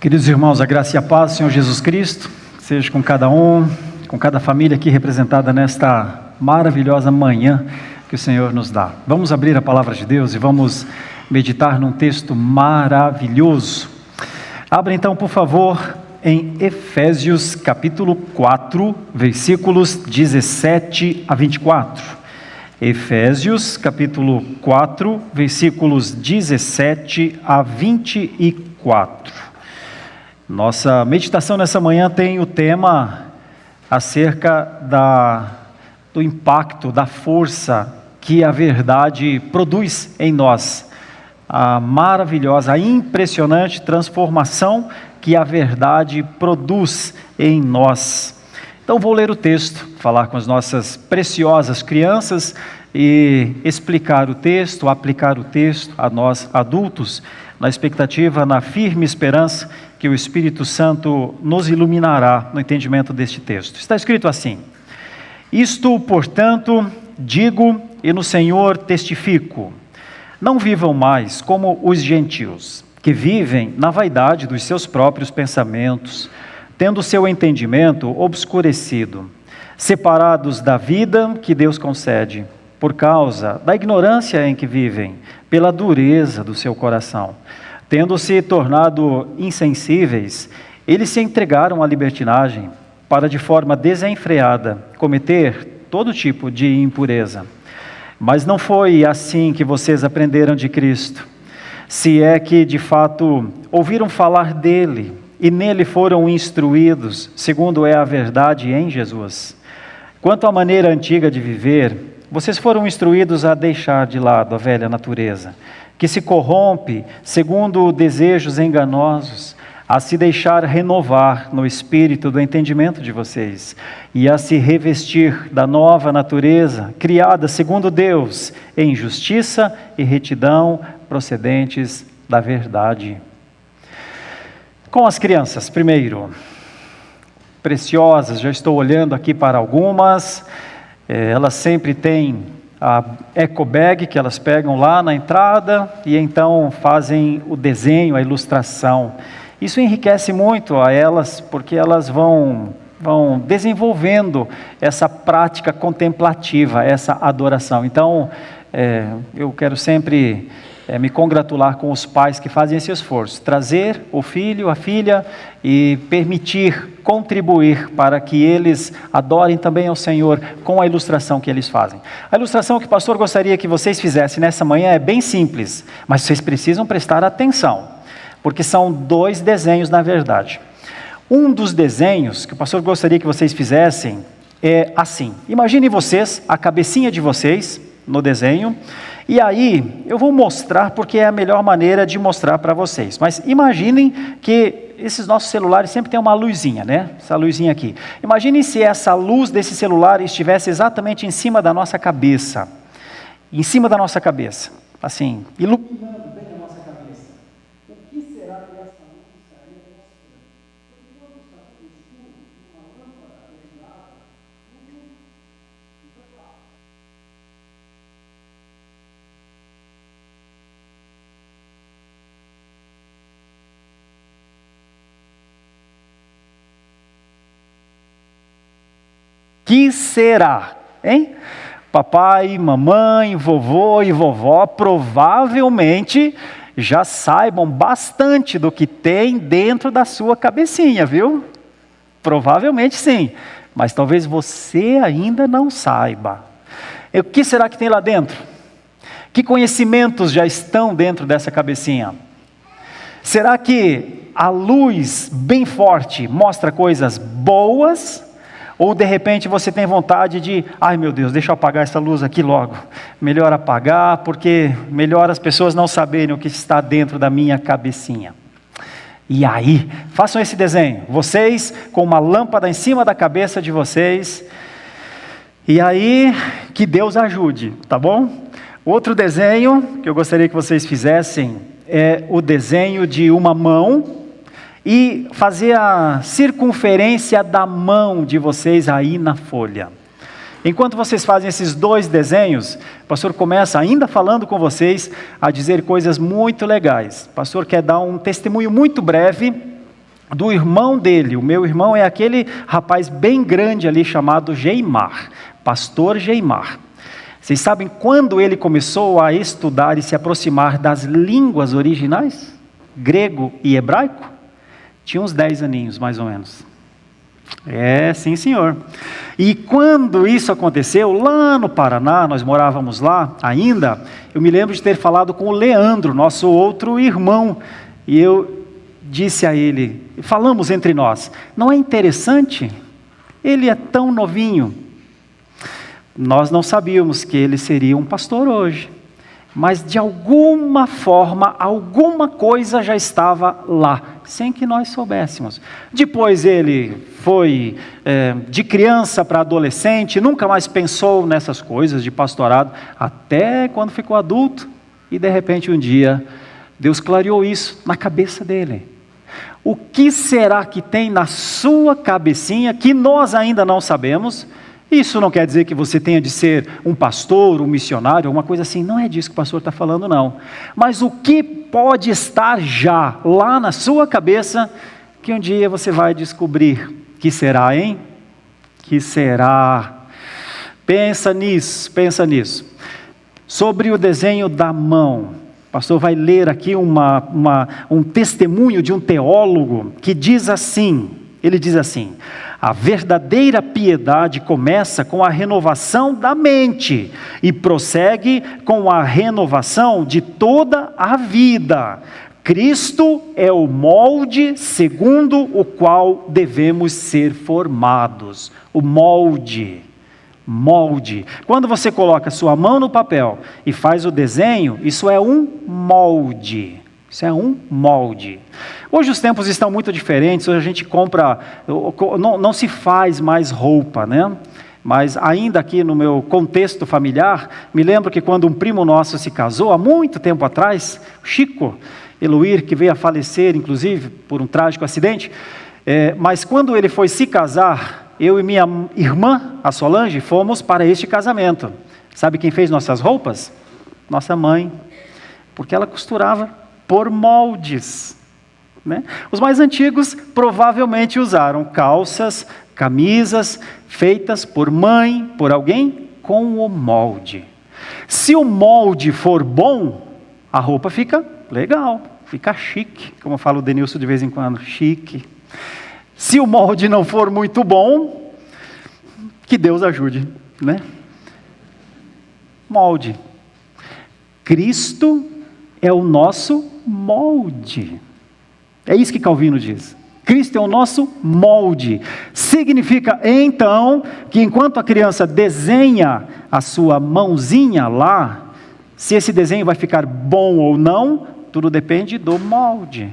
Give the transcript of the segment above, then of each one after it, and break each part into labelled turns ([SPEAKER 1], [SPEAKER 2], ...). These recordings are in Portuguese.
[SPEAKER 1] Queridos irmãos, a graça e a paz do Senhor Jesus Cristo seja com cada um, com cada família aqui representada nesta maravilhosa manhã que o Senhor nos dá. Vamos abrir a palavra de Deus e vamos meditar num texto maravilhoso. Abra então, por favor, em Efésios capítulo 4, versículos 17 a 24. Efésios capítulo 4, versículos 17 a 24. Nossa meditação nessa manhã tem o tema acerca do impacto, da força que a verdade produz em nós. A maravilhosa, a impressionante transformação que a verdade produz em nós. Então vou ler o texto, falar com as nossas preciosas crianças e explicar o texto, aplicar o texto a nós adultos, na expectativa, na firme esperança que o Espírito Santo nos iluminará no entendimento deste texto. Está escrito assim: Isto, portanto, digo e no Senhor testifico, não vivam mais como os gentios, que vivem na vaidade dos seus próprios pensamentos, tendo seu entendimento obscurecido, separados da vida que Deus concede, por causa da ignorância em que vivem, pela dureza do seu coração. Tendo-se tornado insensíveis, eles se entregaram à libertinagem, para de forma desenfreada cometer todo tipo de impureza. Mas não foi assim que vocês aprenderam de Cristo, se é que de fato ouviram falar dele e nele foram instruídos, segundo é a verdade em Jesus. Quanto à maneira antiga de viver, vocês foram instruídos a deixar de lado a velha natureza, que se corrompe segundo desejos enganosos, a se deixar renovar no espírito do entendimento de vocês, e a se revestir da nova natureza, criada segundo Deus, em justiça e retidão, procedentes da verdade. Com as crianças, primeiro, preciosas, já estou olhando aqui para algumas, elas sempre têm a eco bag que elas pegam lá na entrada e então fazem o desenho, a ilustração. Isso enriquece muito a elas, porque elas vão desenvolvendo essa prática contemplativa, essa adoração. Então, eu quero sempre me congratular com os pais que fazem esse esforço, trazer o filho, a filha e permitir, contribuir para que eles adorem também ao Senhor com a ilustração que eles fazem. A ilustração que o pastor gostaria que vocês fizessem nessa manhã é bem simples, mas vocês precisam prestar atenção, porque são 2 desenhos na verdade. Um dos desenhos que o pastor gostaria que vocês fizessem é assim: imaginem vocês, a cabecinha de vocês no desenho, e aí eu vou mostrar porque é a melhor maneira de mostrar para vocês, mas imaginem que esses nossos celulares sempre tem uma luzinha, né? Essa luzinha aqui. Imaginem se essa luz desse celular estivesse exatamente em cima da nossa cabeça, assim, iluminando bem a nossa cabeça. O que será que essa luz estaria mostrando? Porque quando está tudo escuro, uma lâmpada ligada, que será, hein? Papai, mamãe, vovô e vovó provavelmente já saibam bastante do que tem dentro da sua cabecinha, viu? Provavelmente sim, mas talvez você ainda não saiba. O que será que tem lá dentro? Que conhecimentos já estão dentro dessa cabecinha? Será que a luz bem forte mostra coisas boas? Ou de repente você tem vontade de, ai meu Deus, deixa eu apagar essa luz aqui logo. Melhor apagar, porque melhor as pessoas não saberem o que está dentro da minha cabecinha. E aí, façam esse desenho, vocês com uma lâmpada em cima da cabeça de vocês. E aí, que Deus ajude, tá bom? Outro desenho que eu gostaria que vocês fizessem é o desenho de uma mão, e fazer a circunferência da mão de vocês aí na folha. Enquanto vocês fazem esses 2 desenhos, o pastor começa ainda falando com vocês a dizer coisas muito legais. O pastor quer dar um testemunho muito breve do irmão dele. O meu irmão é aquele rapaz bem grande ali chamado Geimar, pastor Geimar. Vocês sabem quando ele começou a estudar e se aproximar das línguas originais? Grego e hebraico? Tinha uns 10 aninhos, mais ou menos. Sim senhor. E quando isso aconteceu, lá no Paraná, nós morávamos lá ainda, eu me lembro de ter falado com o Leandro, nosso outro irmão, e eu disse a ele, falamos entre nós, não é interessante? Ele é tão novinho. Nós não sabíamos que ele seria um pastor hoje, mas de alguma forma, alguma coisa já estava lá, sem que nós soubéssemos. Depois ele foi de criança para adolescente, nunca mais pensou nessas coisas de pastorado, até quando ficou adulto, e de repente um dia, Deus clareou isso na cabeça dele. O que será que tem na sua cabecinha, que nós ainda não sabemos? Isso não quer dizer que você tenha de ser um pastor, um missionário, alguma coisa assim. Não é disso que o pastor está falando, não. Mas o que pode estar já lá na sua cabeça, que um dia você vai descobrir. Que será, hein? Que será? Pensa nisso, pensa nisso. Sobre o desenho da mão. O pastor vai ler aqui um testemunho de um teólogo que diz assim, ele diz assim: a verdadeira piedade começa com a renovação da mente e prossegue com a renovação de toda a vida. Cristo é o molde segundo o qual devemos ser formados. O molde. Molde. Quando você coloca sua mão no papel e faz o desenho, isso é um molde. Isso é um molde. Hoje os tempos estão muito diferentes, hoje a gente compra, não se faz mais roupa, né? Mas ainda aqui no meu contexto familiar, me lembro que quando um primo nosso se casou, há muito tempo atrás, Chico Eloir, que veio a falecer, inclusive, por um trágico acidente, mas quando ele foi se casar, eu e minha irmã, a Solange, fomos para este casamento. Sabe quem fez nossas roupas? Nossa mãe, porque ela costurava por moldes, né? Os mais antigos provavelmente usaram calças, camisas, feitas por mãe, por alguém, com o molde. Se o molde for bom, a roupa fica legal, fica chique, como fala o Denilson de vez em quando, chique. Se o molde não for muito bom, que Deus ajude, né? Molde. Cristo é o nosso molde. É isso que Calvino diz. Cristo é o nosso molde. Significa, então, que enquanto a criança desenha a sua mãozinha lá, se esse desenho vai ficar bom ou não, tudo depende do molde.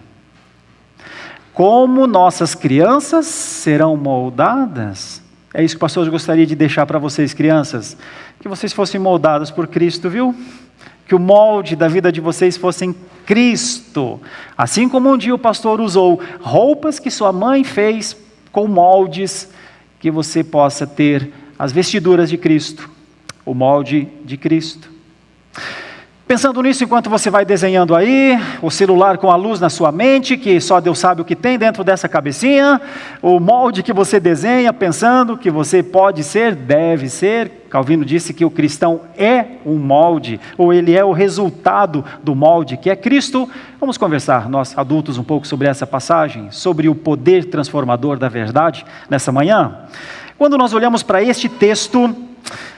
[SPEAKER 1] Como nossas crianças serão moldadas? É isso que o pastor gostaria de deixar para vocês, crianças. Que vocês fossem moldadas por Cristo, viu? Que o molde da vida de vocês fosse em Cristo. Assim como um dia o pastor usou roupas que sua mãe fez com moldes, que você possa ter as vestiduras de Cristo, o molde de Cristo. Pensando nisso enquanto você vai desenhando aí, o celular com a luz na sua mente, que só Deus sabe o que tem dentro dessa cabecinha, o molde que você desenha, pensando que você pode ser, deve ser. Calvino disse que o cristão é um molde, ou ele é o resultado do molde, que é Cristo. Vamos conversar, nós adultos, um pouco sobre essa passagem, sobre o poder transformador da verdade, nessa manhã. Quando nós olhamos para este texto,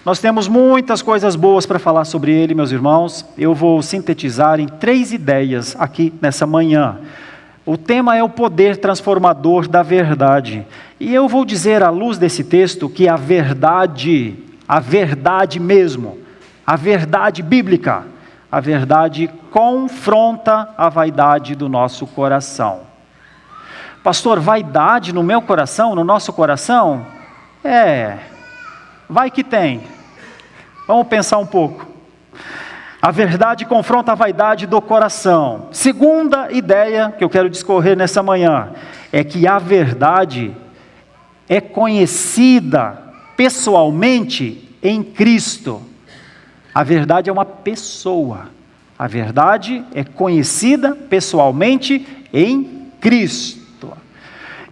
[SPEAKER 1] nós temos muitas coisas boas para falar sobre ele, meus irmãos. Eu vou sintetizar em 3 ideias aqui nessa manhã. O tema é o poder transformador da verdade. E eu vou dizer à luz desse texto que a verdade mesmo, a verdade bíblica, a verdade confronta a vaidade do nosso coração. Pastor, vaidade no meu coração, no nosso coração? Vai que tem. Vamos pensar um pouco. A verdade confronta a vaidade do coração. Segunda ideia que eu quero discorrer nessa manhã é que a verdade é conhecida pessoalmente em Cristo. A verdade é uma pessoa. A verdade é conhecida pessoalmente em Cristo.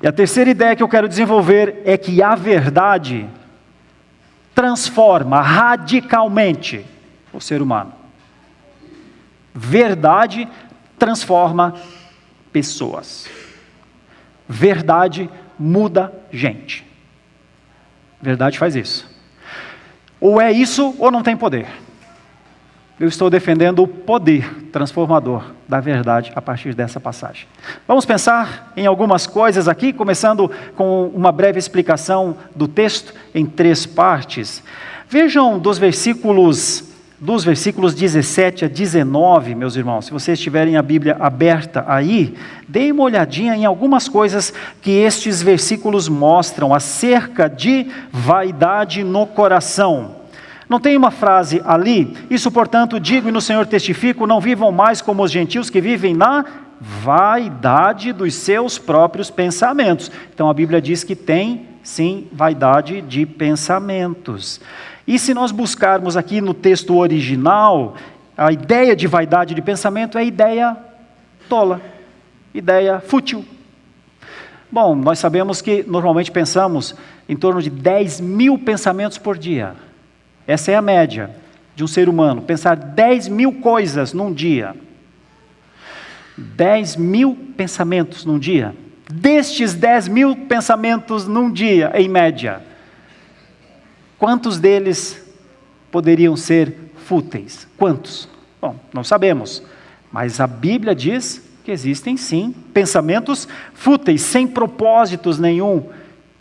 [SPEAKER 1] E a terceira ideia que eu quero desenvolver é que a verdade transforma radicalmente o ser humano. Verdade transforma pessoas. Verdade muda gente. Verdade faz isso. Ou é isso ou não tem poder. Eu estou defendendo o poder transformador da verdade a partir dessa passagem. Vamos pensar em algumas coisas aqui, começando com uma breve explicação do texto em 3 partes. Vejam dos versículos 17 a 19, meus irmãos, se vocês tiverem a Bíblia aberta aí, deem uma olhadinha em algumas coisas que estes versículos mostram acerca de vaidade no coração. Não tem uma frase ali, isso portanto digo e no Senhor testifico, não vivam mais como os gentios que vivem na vaidade dos seus próprios pensamentos. Então a Bíblia diz que tem sim vaidade de pensamentos. E se nós buscarmos aqui no texto original, a ideia de vaidade de pensamento é ideia tola, ideia fútil. Bom, nós sabemos que normalmente pensamos em torno de 10.000 pensamentos por dia. Essa é a média de um ser humano, pensar 10.000 coisas num dia. 10.000 pensamentos num dia. Destes 10.000 pensamentos num dia, em média, quantos deles poderiam ser fúteis? Quantos? Bom, não sabemos, mas a Bíblia diz que existem sim pensamentos fúteis, sem propósitos nenhum,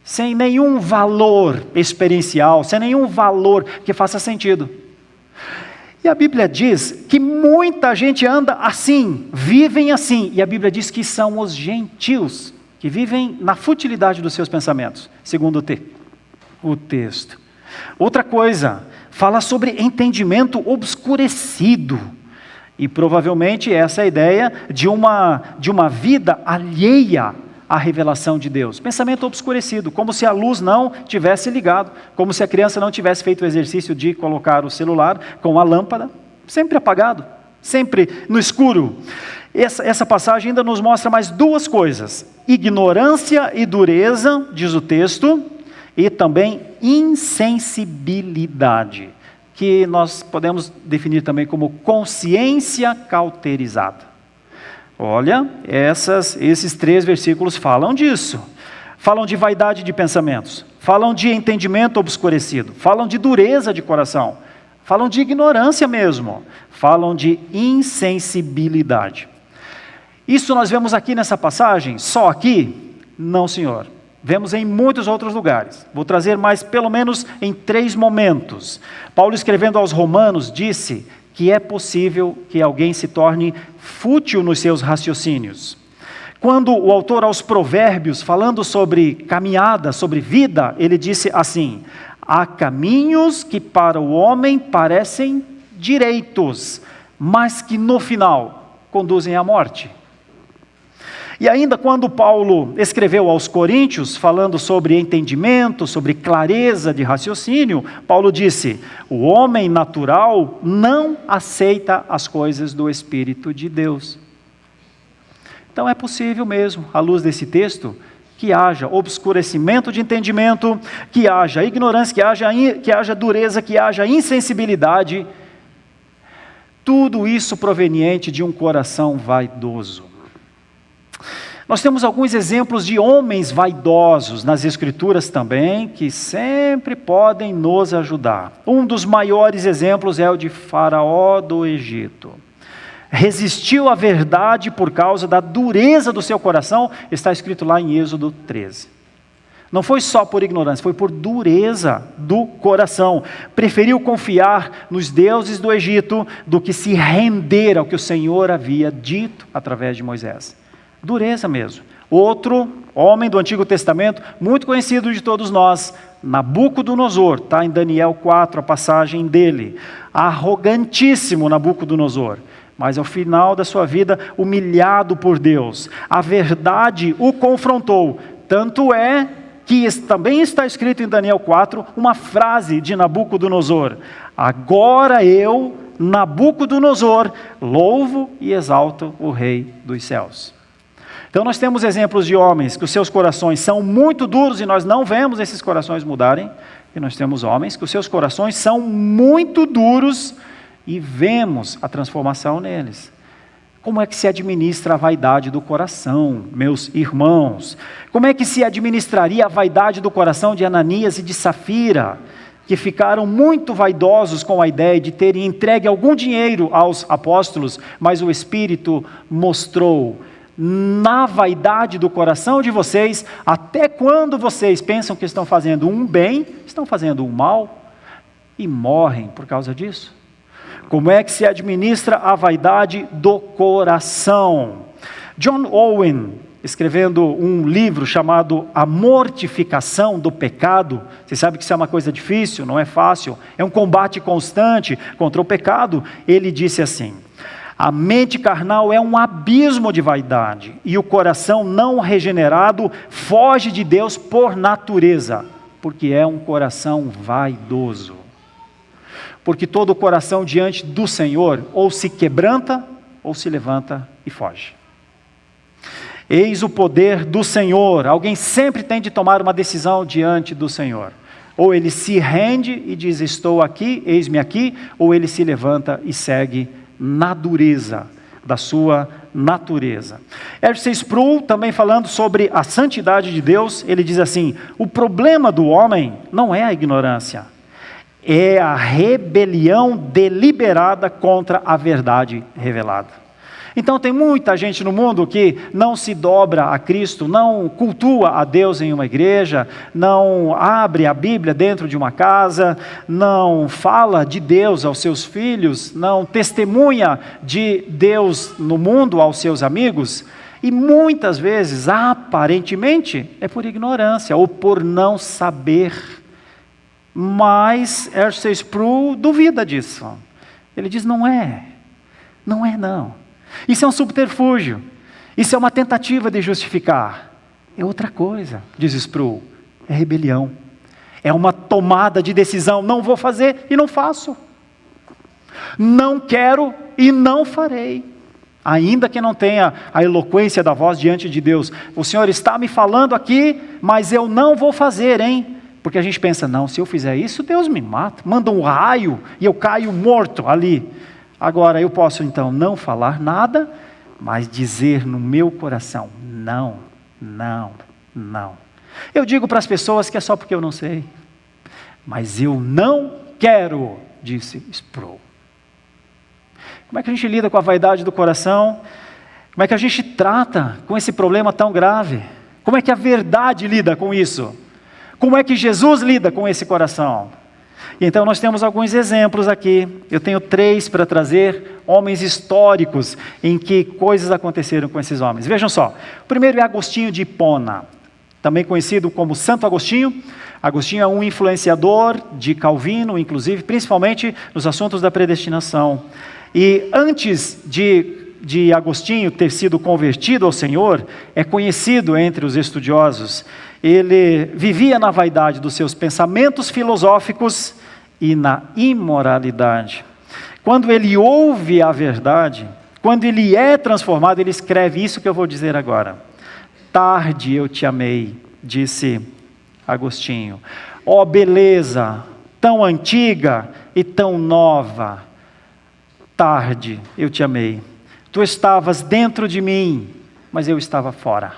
[SPEAKER 1] sem nenhum valor experiencial, sem nenhum valor que faça sentido. E a Bíblia diz que muita gente anda assim, vivem assim, e a Bíblia diz que são os gentios, que vivem na futilidade dos seus pensamentos, segundo o texto. Outra coisa, fala sobre entendimento obscurecido, e provavelmente essa é a ideia de uma vida alheia a revelação de Deus. Pensamento obscurecido, como se a luz não tivesse ligado, como se a criança não tivesse feito o exercício de colocar o celular com a lâmpada, sempre apagado, sempre no escuro. Essa passagem ainda nos mostra mais 2 coisas, ignorância e dureza, diz o texto, e também insensibilidade, que nós podemos definir também como consciência cauterizada. Olha, esses 3 versículos falam disso. Falam de vaidade de pensamentos, falam de entendimento obscurecido, falam de dureza de coração, falam de ignorância mesmo, falam de insensibilidade. Isso nós vemos aqui nessa passagem? Só aqui? Não, senhor. Vemos em muitos outros lugares. Vou trazer mais pelo menos em 3 momentos. Paulo, escrevendo aos Romanos, disse que é possível que alguém se torne fútil nos seus raciocínios. Quando o autor aos Provérbios, falando sobre caminhada, sobre vida, ele disse assim: há caminhos que para o homem parecem direitos, mas que no final conduzem à morte. E ainda quando Paulo escreveu aos Coríntios, falando sobre entendimento, sobre clareza de raciocínio, Paulo disse: o homem natural não aceita as coisas do Espírito de Deus. Então é possível mesmo, à luz desse texto, que haja obscurecimento de entendimento, que haja ignorância, que haja dureza, que haja insensibilidade, tudo isso proveniente de um coração vaidoso. Nós temos alguns exemplos de homens vaidosos nas Escrituras também, que sempre podem nos ajudar. Um dos maiores exemplos é o de Faraó do Egito. Resistiu à verdade por causa da dureza do seu coração, está escrito lá em Êxodo 13. Não foi só por ignorância, foi por dureza do coração. Preferiu confiar nos deuses do Egito do que se render ao que o Senhor havia dito através de Moisés. Dureza mesmo. Outro homem do Antigo Testamento, muito conhecido de todos nós, Nabucodonosor, está em Daniel 4, a passagem dele. Arrogantíssimo Nabucodonosor, mas ao final da sua vida, humilhado por Deus. A verdade o confrontou, tanto é que também está escrito em Daniel 4, uma frase de Nabucodonosor: agora eu, Nabucodonosor, louvo e exalto o Rei dos céus. Então nós temos exemplos de homens que os seus corações são muito duros e nós não vemos esses corações mudarem. E nós temos homens que os seus corações são muito duros e vemos a transformação neles. Como é que se administra a vaidade do coração, meus irmãos? Como é que se administraria a vaidade do coração de Ananias e de Safira, que ficaram muito vaidosos com a ideia de terem entregue algum dinheiro aos apóstolos, mas o Espírito mostrou: na vaidade do coração de vocês, até quando vocês pensam que estão fazendo um bem, estão fazendo um mal e morrem por causa disso. Como é que se administra a vaidade do coração? John Owen, escrevendo um livro chamado A Mortificação do Pecado, você sabe que isso é uma coisa difícil, não é fácil, é um combate constante contra o pecado. Ele disse assim: a mente carnal é um abismo de vaidade, e o coração não regenerado foge de Deus por natureza, porque é um coração vaidoso. Porque todo coração diante do Senhor ou se quebranta, ou se levanta e foge. Eis o poder do Senhor. Alguém sempre tem de tomar uma decisão diante do Senhor. Ou ele se rende e diz: estou aqui, eis-me aqui, ou ele se levanta e segue na dureza da sua natureza. R.C. Sproul, também falando sobre a santidade de Deus, ele diz assim: o problema do homem não é a ignorância, é a rebelião deliberada contra a verdade revelada. Então tem muita gente no mundo que não se dobra a Cristo, não cultua a Deus em uma igreja, não abre a Bíblia dentro de uma casa, não fala de Deus aos seus filhos, não testemunha de Deus no mundo aos seus amigos, e muitas vezes, aparentemente, é por ignorância ou por não saber. Mas R.C. Sproul duvida disso. Ele diz: não é não. Isso é um subterfúgio, isso é uma tentativa de justificar. É outra coisa, diz Sproul, é rebelião, é uma tomada de decisão: não vou fazer e não faço, não quero e não farei, ainda que não tenha a eloquência da voz diante de Deus. O Senhor está me falando aqui, mas eu não vou fazer, hein? Porque a gente pensa: não, se eu fizer isso, Deus me mata, manda um raio e eu caio morto ali. Agora, eu posso então não falar nada, mas dizer no meu coração: não. Eu digo para as pessoas que é só porque eu não sei, mas eu não quero, disse Sproul. Como é que a gente lida com a vaidade do coração? Como é que a gente trata com esse problema tão grave? Como é que a verdade lida com isso? Como é que Jesus lida com esse coração? E então nós temos alguns exemplos aqui. Eu tenho 3 para trazer, homens históricos em que coisas aconteceram com esses homens. Vejam só, o primeiro é Agostinho de Hipona, também conhecido como Santo Agostinho. Agostinho é um influenciador de Calvino, inclusive, principalmente nos assuntos da predestinação. E antes de Agostinho ter sido convertido ao Senhor, é conhecido entre os estudiosos. Ele vivia na vaidade dos seus pensamentos filosóficos e na imoralidade. Quando ele ouve a verdade, quando ele é transformado, ele escreve isso que eu vou dizer agora: tarde eu te amei, disse Agostinho. Ó beleza, tão antiga e tão nova, tarde eu te amei. Tu estavas dentro de mim, mas eu estava fora.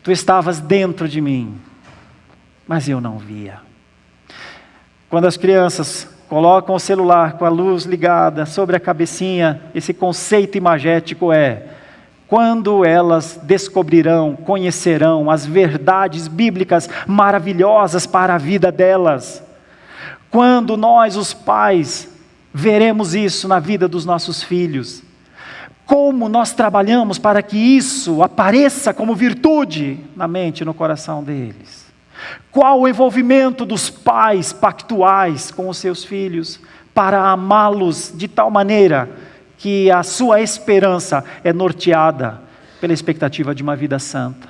[SPEAKER 1] Tu estavas dentro de mim, mas eu não via. Quando as crianças colocam o celular com a luz ligada sobre a cabecinha, esse conceito imagético é: quando elas descobrirão, conhecerão as verdades bíblicas maravilhosas para a vida delas. Quando nós, os pais, veremos isso na vida dos nossos filhos. Como nós trabalhamos para que isso apareça como virtude na mente e no coração deles. Qual o envolvimento dos pais pactuais com os seus filhos para amá-los de tal maneira que a sua esperança é norteada pela expectativa de uma vida santa.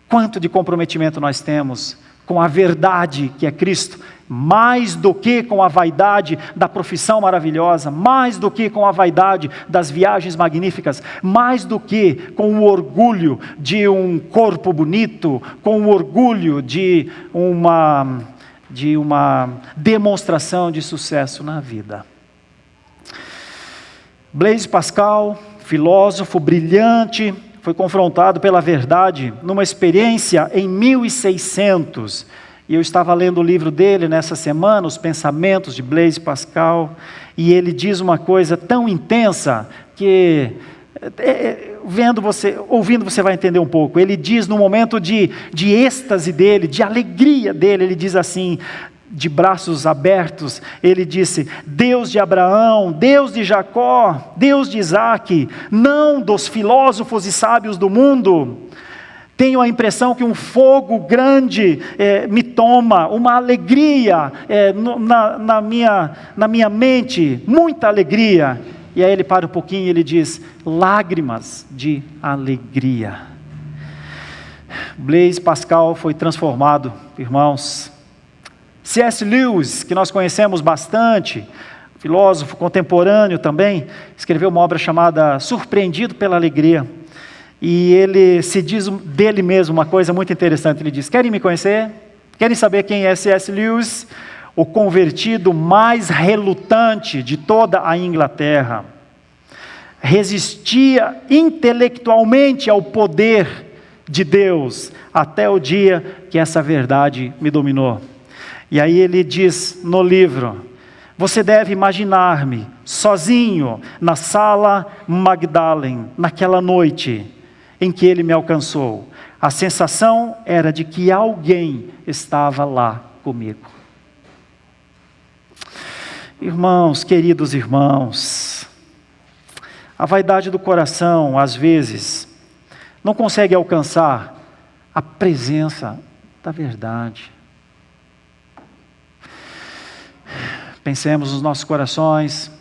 [SPEAKER 1] Quanto de comprometimento nós temos com a verdade que é Cristo, mais do que com a vaidade da profissão maravilhosa, mais do que com a vaidade das viagens magníficas, mais do que com o orgulho de um corpo bonito, com o orgulho de uma demonstração de sucesso na vida. Blaise Pascal, filósofo brilhante, foi confrontado pela verdade numa experiência em 1600. E eu estava lendo o livro dele nessa semana, Os Pensamentos de Blaise Pascal, e ele diz uma coisa tão intensa que, ouvindo você vai entender um pouco. Ele diz no momento de êxtase dele, de alegria dele, ele diz assim, de braços abertos, ele disse: Deus de Abraão, Deus de Jacó, Deus de Isaque, não dos filósofos e sábios do mundo. Tenho a impressão que um fogo grande me toma, uma alegria na minha mente, muita alegria. E aí ele para um pouquinho e ele diz: lágrimas de alegria. Blaise Pascal foi transformado, irmãos. C.S. Lewis, que nós conhecemos bastante, filósofo contemporâneo também, escreveu uma obra chamada Surpreendido pela Alegria. E ele se diz dele mesmo uma coisa muito interessante. Ele diz: querem me conhecer? Querem saber quem é C.S. Lewis? O convertido mais relutante de toda a Inglaterra. Resistia intelectualmente ao poder de Deus, até o dia que essa verdade me dominou. E aí ele diz no livro: você deve imaginar-me sozinho na sala Magdalen, naquela noite em que ele me alcançou. A sensação era de que alguém estava lá comigo. Irmãos, queridos irmãos, a vaidade do coração, às vezes, não consegue alcançar a presença da verdade. Pensemos nos nossos corações,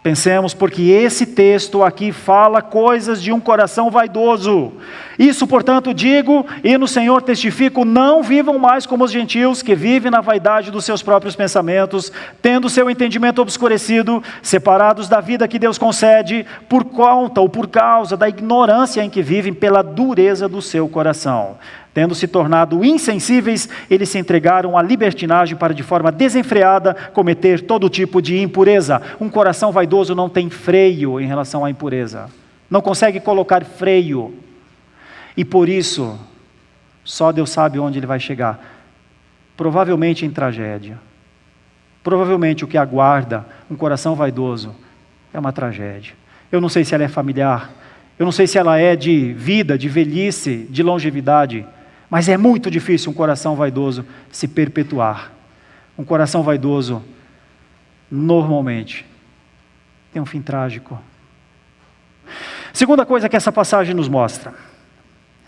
[SPEAKER 1] pensemos, porque esse texto aqui fala coisas de um coração vaidoso. Isso, portanto, digo, e no Senhor testifico: não vivam mais como os gentios, que vivem na vaidade dos seus próprios pensamentos, tendo seu entendimento obscurecido, separados da vida que Deus concede, por conta ou por causa da ignorância em que vivem, pela dureza do seu coração. Tendo se tornado insensíveis, eles se entregaram à libertinagem para, de forma desenfreada, cometer todo tipo de impureza. Um coração vaidoso não tem freio em relação à impureza. Não consegue colocar freio. E por isso, só Deus sabe onde ele vai chegar. Provavelmente em tragédia. Provavelmente o que aguarda um coração vaidoso é uma tragédia. Eu não sei se ela é familiar. Eu não sei se ela é de vida, de velhice, de longevidade. Mas é muito difícil um coração vaidoso se perpetuar. Um coração vaidoso, normalmente, tem um fim trágico. Segunda coisa que essa passagem nos mostra.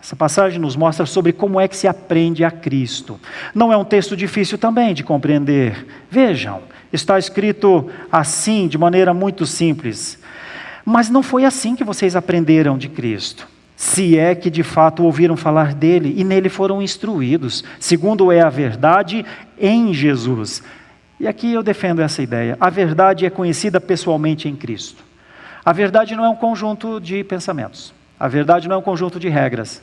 [SPEAKER 1] Essa passagem nos mostra sobre como é que se aprende a Cristo. Não é um texto difícil também de compreender. Vejam, está escrito assim, de maneira muito simples. Mas não foi assim que vocês aprenderam de Cristo. Se é que de fato ouviram falar dele e nele foram instruídos, segundo é a verdade em Jesus. E aqui eu defendo essa ideia. A verdade é conhecida pessoalmente em Cristo. A verdade não é um conjunto de pensamentos. A verdade não é um conjunto de regras.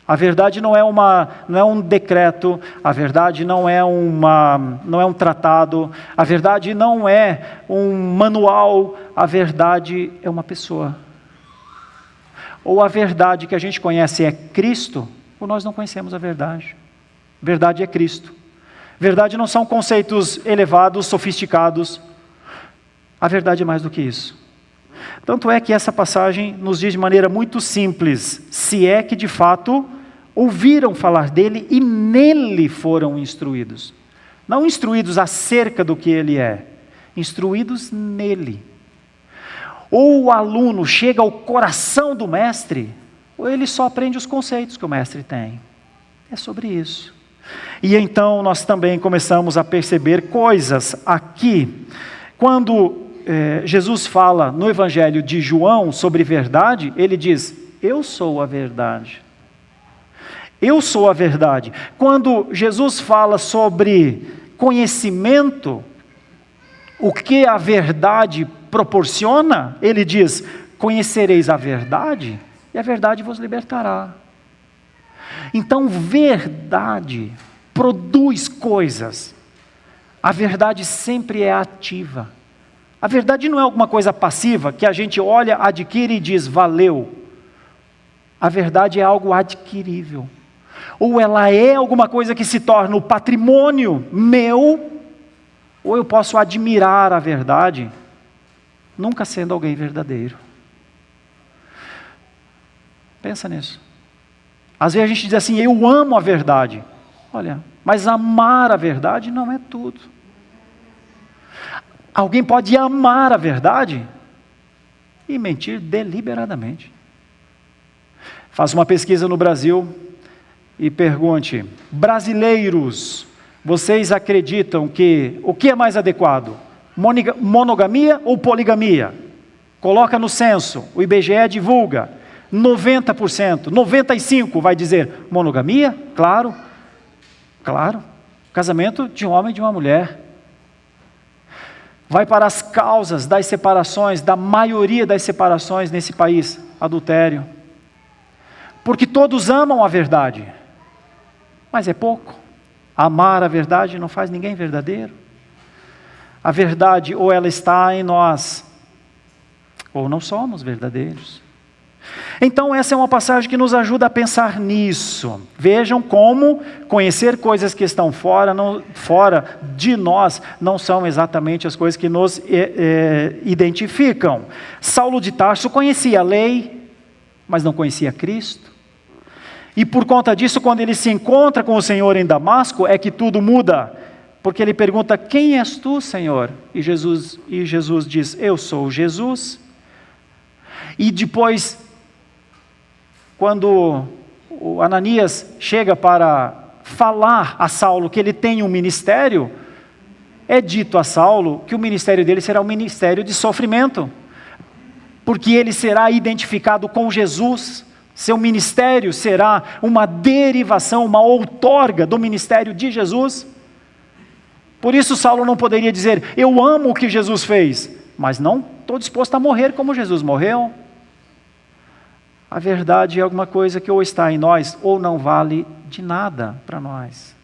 [SPEAKER 1] A verdade não é um decreto. A verdade não é um tratado. A verdade não é um manual. A verdade é uma pessoa. Ou a verdade que a gente conhece é Cristo, ou nós não conhecemos a verdade. Verdade é Cristo. Verdade não são conceitos elevados, sofisticados. A verdade é mais do que isso. Tanto é que essa passagem nos diz de maneira muito simples: se é que de fato ouviram falar dele e nele foram instruídos. Não instruídos acerca do que ele é, instruídos nele. Ou o aluno chega ao coração do mestre, ou ele só aprende os conceitos que o mestre tem. É sobre isso. E então nós também começamos a perceber coisas aqui. Quando Jesus fala no Evangelho de João sobre verdade, ele diz: eu sou a verdade. Eu sou a verdade. Quando Jesus fala sobre conhecimento, o que a verdade proporciona, ele diz: conhecereis a verdade, e a verdade vos libertará. Então, verdade produz coisas. A verdade sempre é ativa. A verdade não é alguma coisa passiva, que a gente olha, adquire e diz, valeu. A verdade é algo adquirível. Ou ela é alguma coisa que se torna o patrimônio meu, ou eu posso admirar a verdade, nunca sendo alguém verdadeiro. Pensa nisso. Às vezes a gente diz assim, eu amo a verdade. Olha, mas amar a verdade não é tudo. Alguém pode amar a verdade e mentir deliberadamente. Faça uma pesquisa no Brasil e pergunte, brasileiros, vocês acreditam que o que é mais adequado? Monogamia ou poligamia? Coloca no censo, o IBGE divulga, 90%, 95% vai dizer monogamia, claro, casamento de um homem e de uma mulher. Vai para as causas das separações, da maioria das separações nesse país, adultério. Porque todos amam a verdade, mas é pouco. Amar a verdade não faz ninguém verdadeiro. A verdade ou ela está em nós, ou não somos verdadeiros. Então essa é uma passagem que nos ajuda a pensar nisso. Vejam como conhecer coisas que estão fora de nós não são exatamente as coisas que nos identificam. Saulo de Tarso conhecia a lei, mas não conhecia Cristo. E por conta disso, quando ele se encontra com o Senhor em Damasco, é que tudo muda. Porque ele pergunta, quem és tu, Senhor? E Jesus diz, eu sou Jesus. E depois, quando o Ananias chega para falar a Saulo que ele tem um ministério, é dito a Saulo que o ministério dele será um ministério de sofrimento, porque ele será identificado com Jesus. Seu ministério será uma derivação, uma outorga do ministério de Jesus. Por isso Saulo não poderia dizer, eu amo o que Jesus fez, mas não estou disposto a morrer como Jesus morreu. A verdade é alguma coisa que ou está em nós, ou não vale de nada para nós.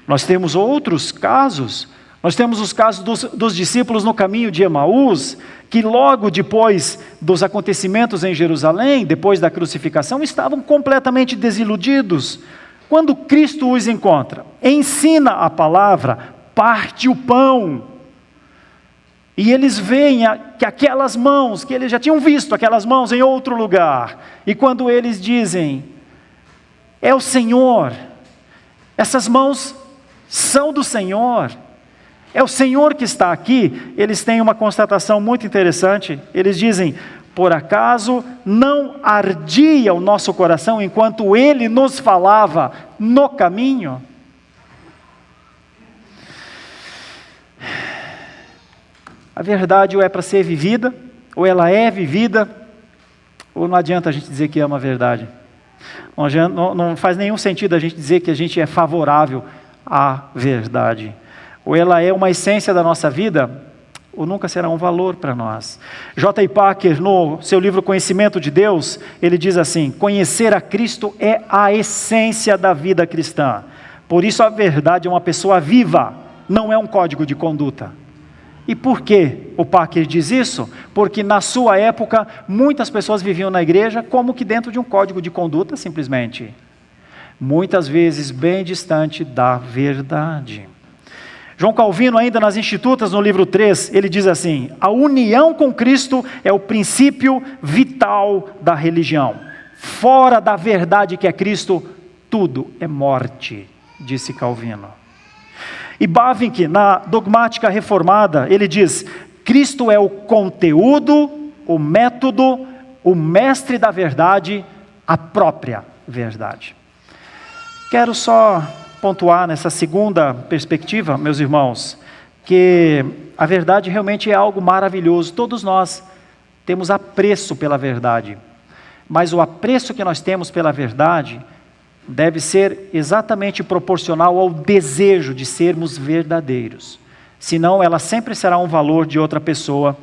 [SPEAKER 1] Nós temos outros casos. Nós temos os casos dos discípulos no caminho de Emaús, que logo depois dos acontecimentos em Jerusalém, depois da crucificação, estavam completamente desiludidos. Quando Cristo os encontra, ensina a palavra, parte o pão, e eles veem que aquelas mãos, que eles já tinham visto aquelas mãos em outro lugar, e quando eles dizem, é o Senhor, essas mãos são do Senhor, é o Senhor que está aqui, eles têm uma constatação muito interessante, eles dizem, por acaso não ardia o nosso coração enquanto Ele nos falava no caminho? A verdade ou é para ser vivida, ou ela é vivida, ou não adianta a gente dizer que ama a verdade. Não faz nenhum sentido a gente dizer que a gente é favorável à verdade. Ou ela é uma essência da nossa vida, ou nunca será um valor para nós. J. I. Packer, no seu livro Conhecimento de Deus, ele diz assim, conhecer a Cristo é a essência da vida cristã. Por isso a verdade é uma pessoa viva, não é um código de conduta. E por que o Packer diz isso? Porque na sua época, muitas pessoas viviam na igreja como que dentro de um código de conduta, simplesmente. Muitas vezes bem distante da verdade. João Calvino, ainda nas Institutas, no livro 3, ele diz assim, a união com Cristo é o princípio vital da religião. Fora da verdade que é Cristo, tudo é morte, disse Calvino. E Bavinck, na Dogmática Reformada, ele diz, Cristo é o conteúdo, o método, o mestre da verdade, a própria verdade. Quero só pontuar nessa segunda perspectiva, meus irmãos, que a verdade realmente é algo maravilhoso. Todos nós temos apreço pela verdade. mas o apreço que nós temos pela verdade deve ser exatamente proporcional ao desejo de sermos verdadeiros. Senão ela sempre será um valor de outra pessoa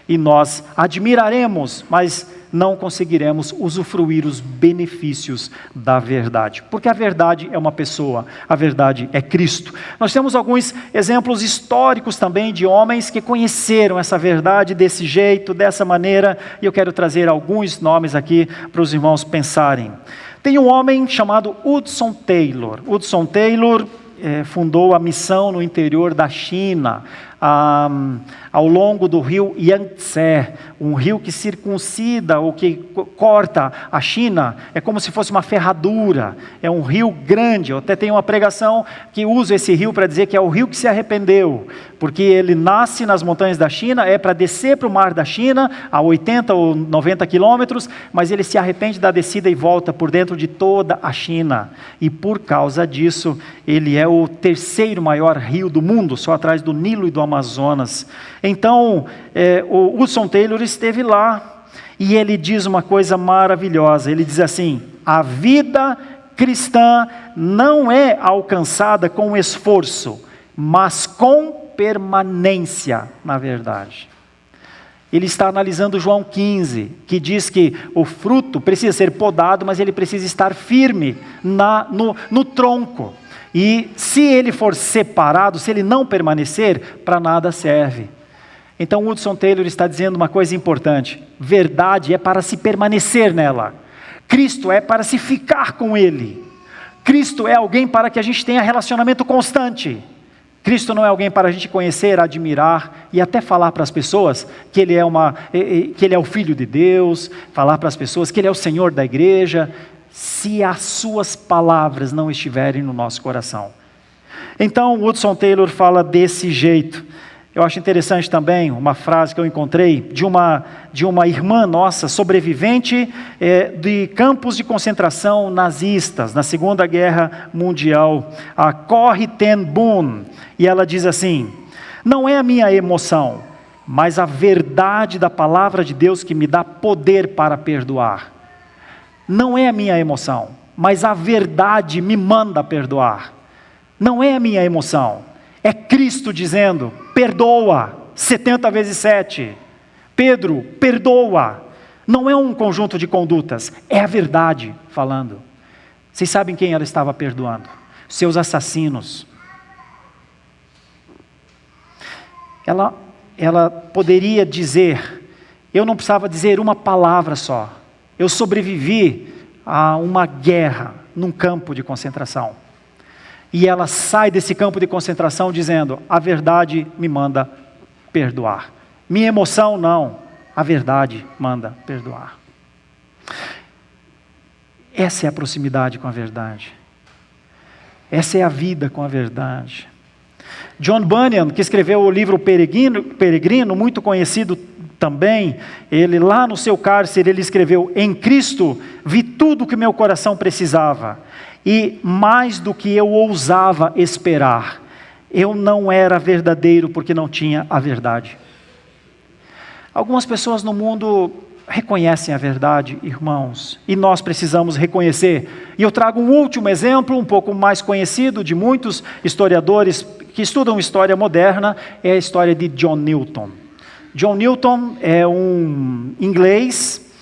[SPEAKER 1] e nós admiraremos, mas não conseguiremos usufruir os benefícios da verdade. Porque a verdade é uma pessoa, a verdade é Cristo. Nós temos alguns exemplos históricos também de homens que conheceram essa verdade desse jeito, dessa maneira, e eu quero trazer alguns nomes aqui para os irmãos pensarem. Tem um homem chamado Hudson Taylor. Hudson Taylor fundou a missão no interior da China, ao longo do rio Yangtze, um rio que circuncida ou que corta a China, é como se fosse uma ferradura, é um rio grande. Eu até tenho uma pregação que usa esse rio para dizer que é o rio que se arrependeu, porque ele nasce nas montanhas da China, é para descer para o mar da China, a 80 ou 90 quilômetros, mas ele se arrepende da descida e volta por dentro de toda a China, e por causa disso, ele é o terceiro maior rio do mundo, só atrás do Nilo e do Amazonas. Então, o Hudson Taylor esteve lá, e ele diz uma coisa maravilhosa, ele diz assim: a vida cristã não é alcançada com esforço, mas com permanência na verdade. Ele está analisando João 15, que diz que o fruto precisa ser podado, mas ele precisa estar firme no tronco. E se ele for separado, se ele não permanecer, para nada serve. Então Hudson Taylor está dizendo uma coisa importante: verdade é para se permanecer nela. Cristo é para se ficar com Ele. Cristo é alguém para que a gente tenha relacionamento constante. Cristo não é alguém para a gente conhecer, admirar e até falar para as pessoas que Ele é o Filho de Deus, falar para as pessoas que Ele é o Senhor da igreja, se as suas palavras não estiverem no nosso coração. Então Hudson Taylor fala desse jeito. Eu acho interessante também uma frase que eu encontrei de uma irmã nossa, sobrevivente de campos de concentração nazistas, na Segunda Guerra Mundial, a Corrie ten Boom, e ela diz assim: não é a minha emoção, mas a verdade da palavra de Deus que me dá poder para perdoar. Não é a minha emoção, mas a verdade me manda perdoar. Não é a minha emoção, é Cristo dizendo: perdoa, 70 vezes 7. Pedro, perdoa. Não é um conjunto de condutas, é a verdade falando. Vocês sabem quem ela estava perdoando? Seus assassinos. Ela poderia dizer: eu não precisava dizer uma palavra só. Eu sobrevivi a uma guerra num campo de concentração. E ela sai desse campo de concentração dizendo: a verdade me manda perdoar. Minha emoção não, a verdade manda perdoar. Essa é a proximidade com a verdade. Essa é a vida com a verdade. John Bunyan, que escreveu o livro Peregrino, muito conhecido também, ele lá no seu cárcere, ele escreveu: em Cristo vi tudo que meu coração precisava, e mais do que eu ousava esperar. Eu não era verdadeiro porque não tinha a verdade. Algumas pessoas no mundo reconhecem a verdade, irmãos, e nós precisamos reconhecer. E eu trago um último exemplo, um pouco mais conhecido de muitos historiadores que estudam história moderna, é a história de John Newton. John Newton é um inglês,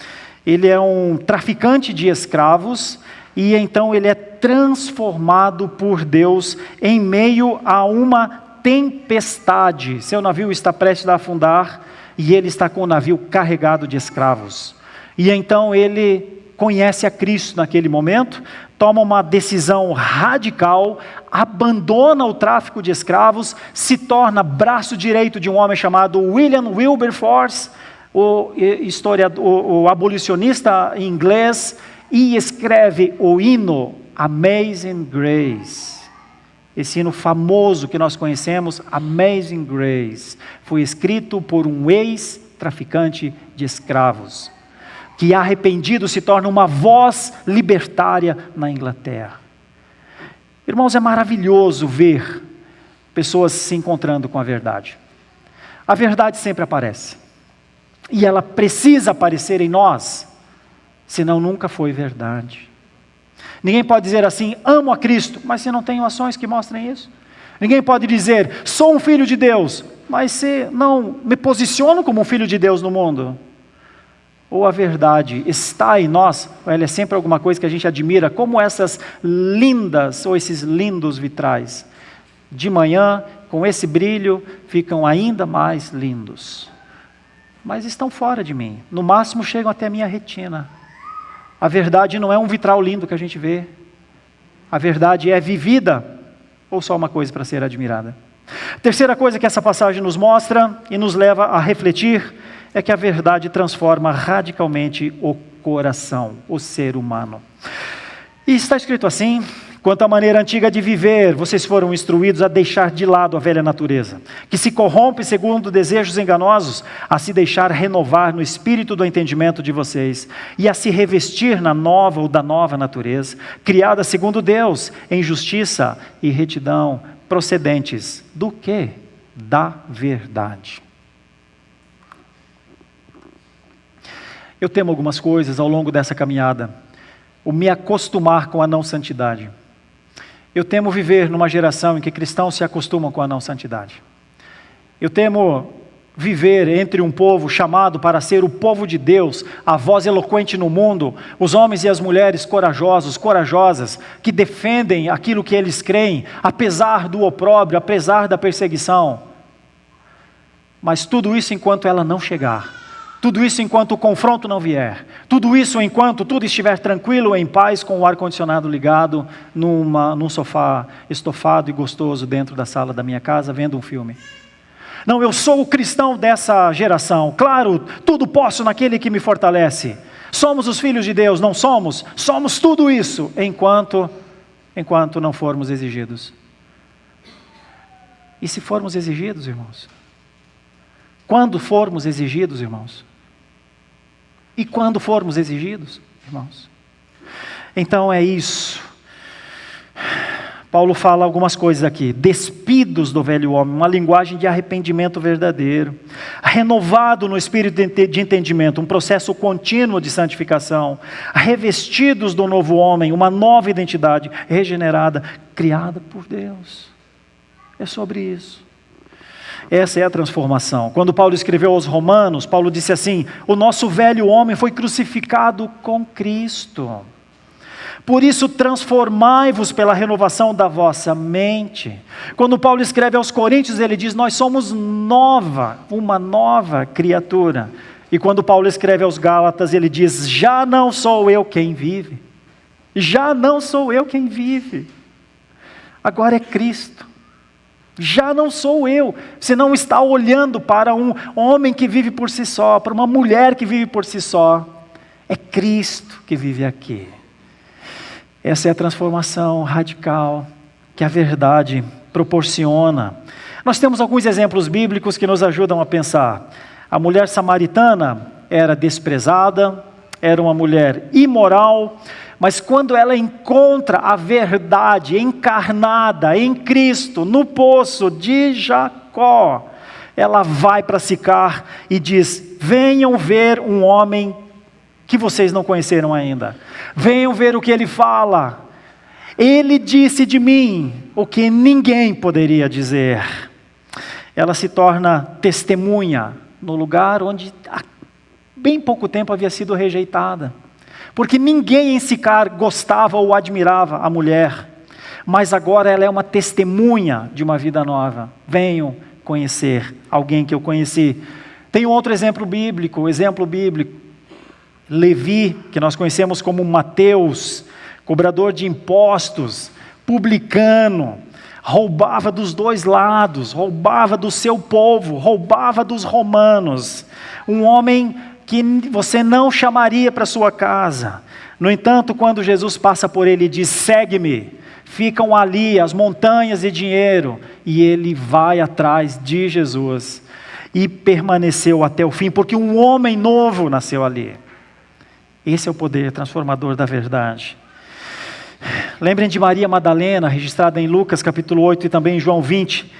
[SPEAKER 1] ele é um traficante de escravos, e então ele é transformado por Deus em meio a uma tempestade. Seu navio está prestes a afundar, e ele está com o navio carregado de escravos. E então ele conhece a Cristo naquele momento, toma uma decisão radical, abandona o tráfico de escravos, se torna braço direito de um homem chamado William Wilberforce, o abolicionista inglês, e escreve o hino Amazing Grace. Esse hino famoso que nós conhecemos, Amazing Grace, foi escrito por um ex-traficante de escravos, que arrependido se torna uma voz libertária na Inglaterra. Irmãos, é maravilhoso ver pessoas se encontrando com a verdade. A verdade sempre aparece, e ela precisa aparecer em nós, senão nunca foi verdade. Ninguém pode dizer assim, amo a Cristo, mas se não tem ações que mostrem isso. Ninguém pode dizer, sou um filho de Deus, mas se não me posiciono como um filho de Deus no mundo. Ou a verdade está em nós, ou ela é sempre alguma coisa que a gente admira, como essas lindas, ou esses lindos vitrais. De manhã, com esse brilho, ficam ainda mais lindos. Mas estão fora de mim, no máximo chegam até a minha retina. A verdade não é um vitral lindo que a gente vê. A verdade é vivida, ou só uma coisa para ser admirada. Terceira coisa que essa passagem nos mostra e nos leva a refletir é que a verdade transforma radicalmente o coração, o ser humano. E está escrito assim, quanto à maneira antiga de viver, vocês foram instruídos a deixar de lado a velha natureza, que se corrompe segundo desejos enganosos, a se deixar renovar no espírito do entendimento de vocês, e a se revestir na nova ou da nova natureza, criada segundo Deus, em justiça e retidão, procedentes do quê? Da verdade. Eu temo algumas coisas ao longo dessa caminhada, o me acostumar com a não santidade. Eu temo viver numa geração em que cristãos se acostumam com a não santidade. Eu temo viver entre um povo chamado para ser o povo de Deus, a voz eloquente no mundo, os homens e as mulheres corajosos, corajosas, que defendem aquilo que eles creem, apesar do opróbrio, apesar da perseguição. Mas tudo isso enquanto ela não chegar. Tudo isso enquanto o confronto não vier. Tudo isso enquanto tudo estiver tranquilo, em paz, com o ar-condicionado ligado, num sofá estofado e gostoso dentro da sala da minha casa, vendo um filme. Não, eu sou o cristão dessa geração. Claro, tudo posso naquele que me fortalece. Somos os filhos de Deus, não somos? Somos tudo isso, enquanto não formos exigidos. E se formos exigidos, irmãos? Quando formos exigidos, irmãos? E quando formos exigidos, irmãos? Então é isso. Paulo fala algumas coisas aqui. Despidos do velho homem, uma linguagem de arrependimento verdadeiro. Renovado no espírito de entendimento, um processo contínuo de santificação. Revestidos do novo homem, uma nova identidade regenerada, criada por Deus. É sobre isso. Essa é a transformação. Quando Paulo escreveu aos Romanos, Paulo disse assim, o nosso velho homem foi crucificado com Cristo. Por isso transformai-vos pela renovação da vossa mente. Quando Paulo escreve aos Coríntios, ele diz, nós somos uma nova criatura. E quando Paulo escreve aos Gálatas, ele diz, já não sou eu quem vive. Já não sou eu quem vive. Agora é Cristo. Já não sou eu. Você não está olhando para um homem que vive por si só, para uma mulher que vive por si só. É Cristo que vive aqui. Essa é a transformação radical que a verdade proporciona. Nós temos alguns exemplos bíblicos que nos ajudam a pensar. A mulher samaritana era desprezada, era uma mulher imoral, mas quando ela encontra a verdade encarnada em Cristo, no poço de Jacó, ela vai para Sicar e diz, venham ver um homem que vocês não conheceram ainda. Venham ver o que ele fala. Ele disse de mim o que ninguém poderia dizer. Ela se torna testemunha no lugar onde há bem pouco tempo havia sido rejeitada. Porque ninguém em Sicar gostava ou admirava a mulher. Mas agora ela é uma testemunha de uma vida nova. Venham conhecer alguém que eu conheci. Tem um outro exemplo bíblico. Levi, que nós conhecemos como Mateus, cobrador de impostos, publicano, roubava dos dois lados, roubava do seu povo, roubava dos romanos. Um homem que você não chamaria para sua casa. No entanto, quando Jesus passa por ele e diz, segue-me, ficam ali as montanhas de dinheiro, e ele vai atrás de Jesus, e permaneceu até o fim, porque um homem novo nasceu ali. Esse é o poder transformador da verdade. Lembrem de Maria Madalena, registrada em Lucas capítulo 8 e também em João 20.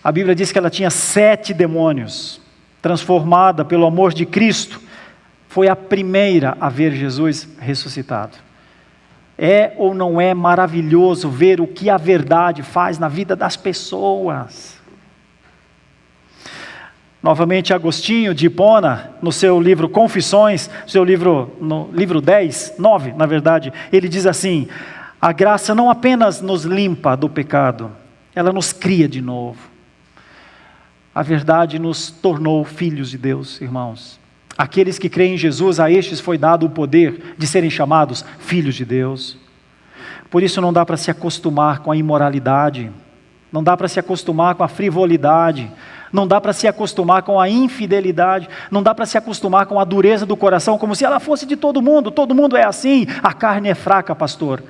[SPEAKER 1] A Bíblia diz que ela tinha 7 demônios, transformada pelo amor de Cristo, foi a primeira a ver Jesus ressuscitado. É ou não é maravilhoso ver o que a verdade faz na vida das pessoas? Novamente, Agostinho de Hipona, no seu livro Confissões, no livro 9, na verdade, ele diz assim: a graça não apenas nos limpa do pecado, ela nos cria de novo. A verdade nos tornou filhos de Deus, irmãos. Aqueles que creem em Jesus, a estes foi dado o poder de serem chamados filhos de Deus. Por isso não dá para se acostumar com a imoralidade, não dá para se acostumar com a frivolidade, não dá para se acostumar com a infidelidade, não dá para se acostumar com a dureza do coração, como se ela fosse de todo mundo é assim, a carne é fraca, pastor.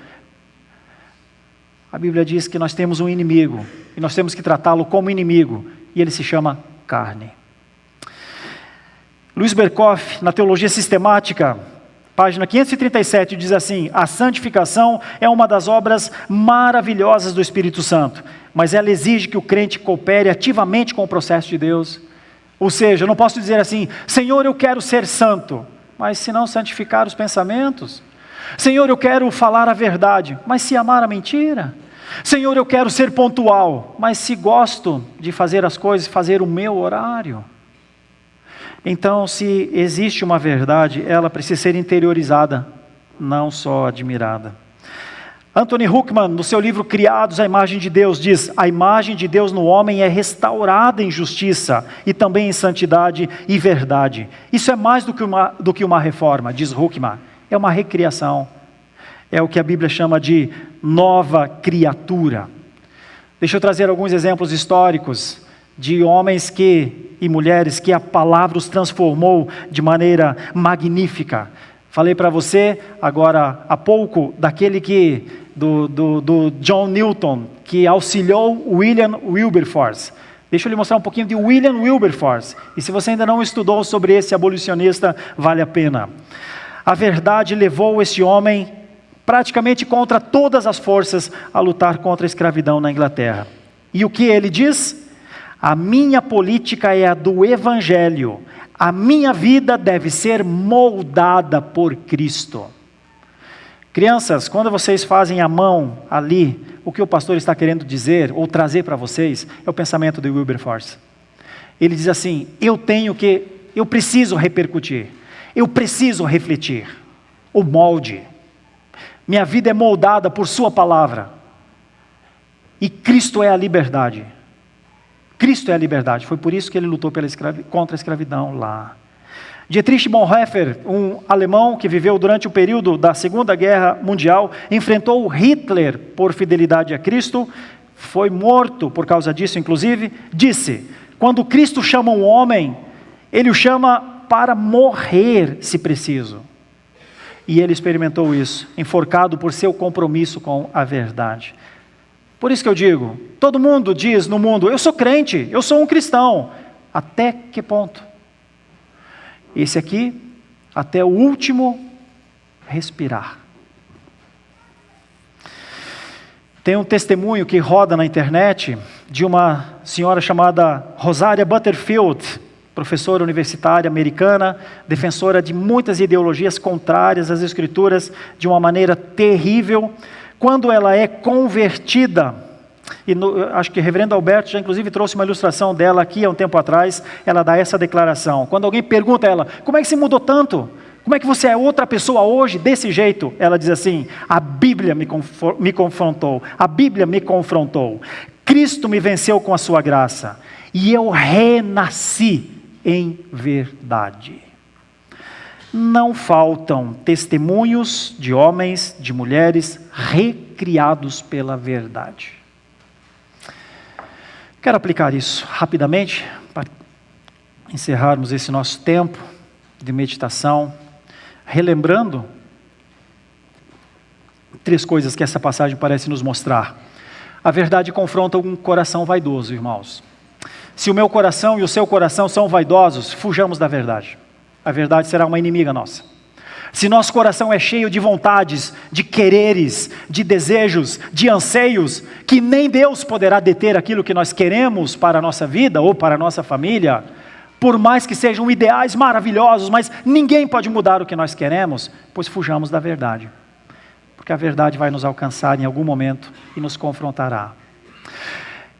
[SPEAKER 1] A Bíblia diz que nós temos um inimigo, e nós temos que tratá-lo como inimigo, e ele se chama carne. Luiz Berkoff, na Teologia Sistemática, página 537, diz assim: a santificação é uma das obras maravilhosas do Espírito Santo, mas ela exige que o crente coopere ativamente com o processo de Deus. Ou seja, eu não posso dizer assim: Senhor, eu quero ser santo, mas se não santificar os pensamentos. Senhor, eu quero falar a verdade, mas se amar a mentira. Senhor, eu quero ser pontual, mas se gosto de fazer as coisas, fazer o meu horário. Então, se existe uma verdade, ela precisa ser interiorizada, não só admirada. Anthony Huckman, no seu livro Criados à Imagem de Deus, diz: a imagem de Deus no homem é restaurada em justiça e também em santidade e verdade. Isso é mais do que uma reforma, diz Huckman, é uma recriação. É o que a Bíblia chama de nova criatura. Deixa eu trazer alguns exemplos históricos de homens e mulheres que a palavra os transformou de maneira magnífica. Falei para você agora há pouco daquele do John Newton, que auxiliou William Wilberforce. Deixa eu lhe mostrar um pouquinho de William Wilberforce. E se você ainda não estudou sobre esse abolicionista, vale a pena. A verdade levou esse homem praticamente contra todas as forças a lutar contra a escravidão na Inglaterra. E o que ele diz? A minha política é a do Evangelho. A minha vida deve ser moldada por Cristo. Crianças, quando vocês fazem a mão ali, o que o pastor está querendo dizer ou trazer para vocês é o pensamento de Wilberforce. Ele diz assim: eu preciso repercutir, eu preciso refletir. O molde. Minha vida é moldada por sua palavra. E Cristo é a liberdade. Cristo é a liberdade. Foi por isso que ele lutou contra a escravidão lá. Dietrich Bonhoeffer, um alemão que viveu durante o período da Segunda Guerra Mundial, enfrentou Hitler por fidelidade a Cristo, foi morto por causa disso, inclusive, disse: quando Cristo chama um homem, ele o chama para morrer, se preciso. E ele experimentou isso, enforcado por seu compromisso com a verdade. Por isso que eu digo, todo mundo diz no mundo: eu sou crente, eu sou um cristão. Até que ponto? Esse aqui, até o último respirar. Tem um testemunho que roda na internet de uma senhora chamada Rosaria Butterfield, professora universitária americana, defensora de muitas ideologias contrárias às Escrituras de uma maneira terrível. Quando ela é convertida, acho que o reverendo Alberto já inclusive trouxe uma ilustração dela aqui há um tempo atrás, ela dá essa declaração. Quando alguém pergunta a ela: como é que você mudou tanto? Como é que você é outra pessoa hoje, desse jeito? Ela diz assim: a Bíblia me confrontou, a Bíblia me confrontou. Cristo me venceu com a sua graça, e eu renasci em verdade. Não faltam testemunhos de homens, de mulheres recriados pela verdade. Quero aplicar isso rapidamente para encerrarmos esse nosso tempo de meditação, relembrando 3 coisas que essa passagem parece nos mostrar. A verdade confronta um coração vaidoso, irmãos. Se o meu coração e o seu coração são vaidosos, fujamos da verdade. A verdade será uma inimiga nossa. Se nosso coração é cheio de vontades, de quereres, de desejos, de anseios, que nem Deus poderá deter aquilo que nós queremos para a nossa vida ou para a nossa família, por mais que sejam ideais maravilhosos, mas ninguém pode mudar o que nós queremos, pois fujamos da verdade. Porque a verdade vai nos alcançar em algum momento e nos confrontará.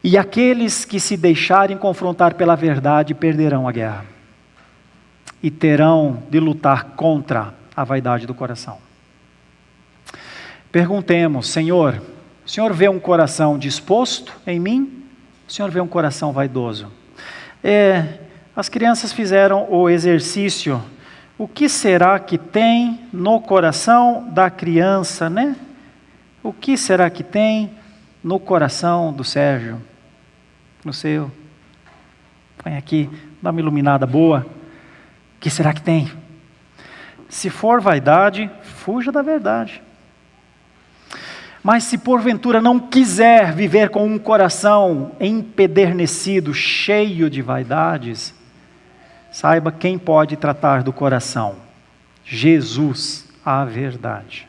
[SPEAKER 1] E aqueles que se deixarem confrontar pela verdade perderão a guerra. E terão de lutar contra a vaidade do coração. Perguntemos, Senhor, o Senhor vê um coração disposto em mim? O Senhor vê um coração vaidoso? As crianças fizeram o exercício. O que será que tem no coração da criança, né? O que será que tem no coração do Sérgio? No seu? Põe aqui, dá uma iluminada boa. O que será que tem? Se for vaidade, fuja da verdade. Mas se porventura não quiser viver com um coração empedernecido, cheio de vaidades, saiba quem pode tratar do coração. Jesus, a verdade.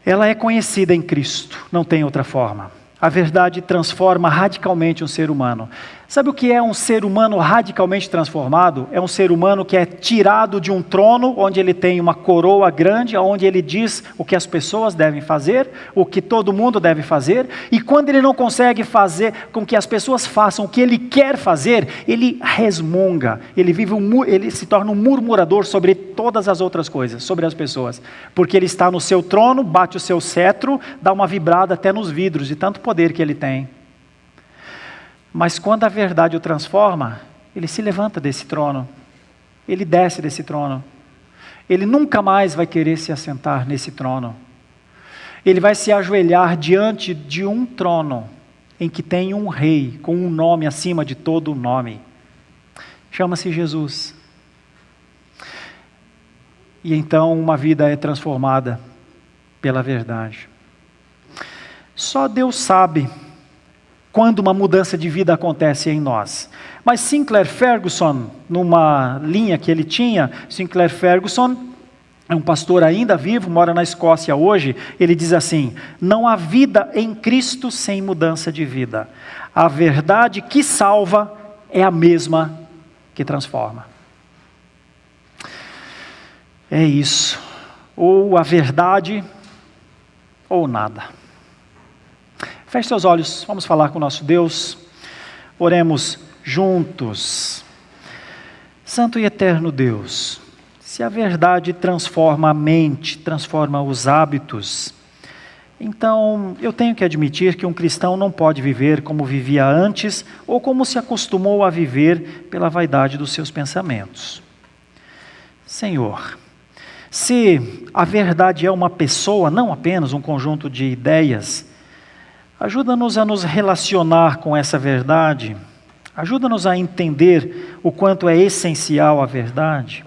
[SPEAKER 1] Ela é conhecida em Cristo, não tem outra forma. A verdade transforma radicalmente um ser humano. Sabe o que é um ser humano radicalmente transformado? É um ser humano que é tirado de um trono, onde ele tem uma coroa grande, onde ele diz o que as pessoas devem fazer, o que todo mundo deve fazer, e quando ele não consegue fazer com que as pessoas façam o que ele quer fazer, ele resmunga, ele se torna um murmurador sobre todas as outras coisas, sobre as pessoas, porque ele está no seu trono, bate o seu cetro, dá uma vibrada até nos vidros, de tanto poder que ele tem. Mas quando a verdade o transforma, ele se levanta desse trono, ele desce desse trono, ele nunca mais vai querer se assentar nesse trono, ele vai se ajoelhar diante de um trono, em que tem um rei, com um nome acima de todo nome, chama-se Jesus, e então uma vida é transformada pela verdade. Só Deus sabe quando uma mudança de vida acontece em nós. Mas Sinclair Ferguson, numa linha que ele tinha, Sinclair Ferguson é um pastor ainda vivo, mora na Escócia hoje, ele diz assim: não há vida em Cristo sem mudança de vida. A verdade que salva é a mesma que transforma. É isso. Ou a verdade, ou nada. Feche seus olhos, vamos falar com o nosso Deus, oremos juntos. Santo e eterno Deus, se a verdade transforma a mente, transforma os hábitos, então eu tenho que admitir que um cristão não pode viver como vivia antes, ou como se acostumou a viver pela vaidade dos seus pensamentos. Senhor, se a verdade é uma pessoa, não apenas um conjunto de ideias, ajuda-nos a nos relacionar com essa verdade, ajuda-nos a entender o quanto é essencial a verdade.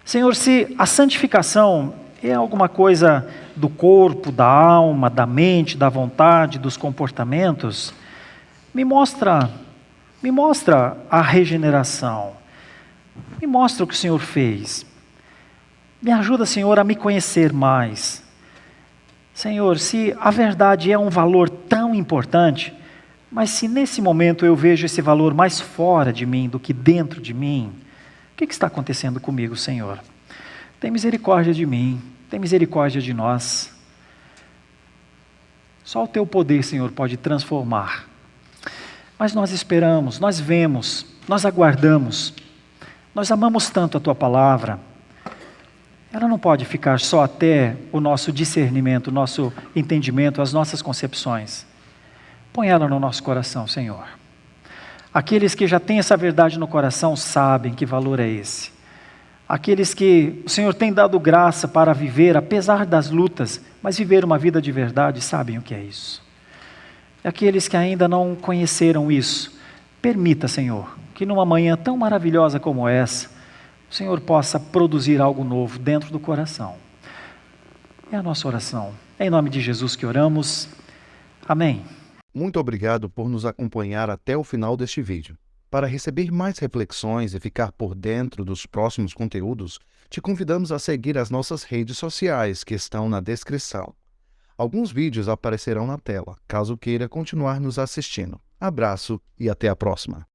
[SPEAKER 1] Senhor, se a santificação é alguma coisa do corpo, da alma, da mente, da vontade, dos comportamentos, me mostra a regeneração, me mostra o que o Senhor fez, me ajuda, Senhor, a me conhecer mais. Senhor, se a verdade é um valor tão importante, mas se nesse momento eu vejo esse valor mais fora de mim do que dentro de mim, o que está acontecendo comigo, Senhor? Tem misericórdia de mim, tem misericórdia de nós. Só o Teu poder, Senhor, pode transformar. Mas nós esperamos, nós vemos, nós aguardamos, nós amamos tanto a Tua palavra. Ela não pode ficar só até o nosso discernimento, o nosso entendimento, as nossas concepções. Põe ela no nosso coração, Senhor. Aqueles que já têm essa verdade no coração sabem que valor é esse. Aqueles que o Senhor tem dado graça para viver, apesar das lutas, mas viver uma vida de verdade, sabem o que é isso. E aqueles que ainda não conheceram isso, permita, Senhor, que numa manhã tão maravilhosa como essa, o Senhor possa produzir algo novo dentro do coração. É a nossa oração. É em nome de Jesus que oramos. Amém.
[SPEAKER 2] Muito obrigado por nos acompanhar até o final deste vídeo. Para receber mais reflexões e ficar por dentro dos próximos conteúdos, te convidamos a seguir as nossas redes sociais que estão na descrição. Alguns vídeos aparecerão na tela, caso queira continuar nos assistindo. Abraço e até a próxima.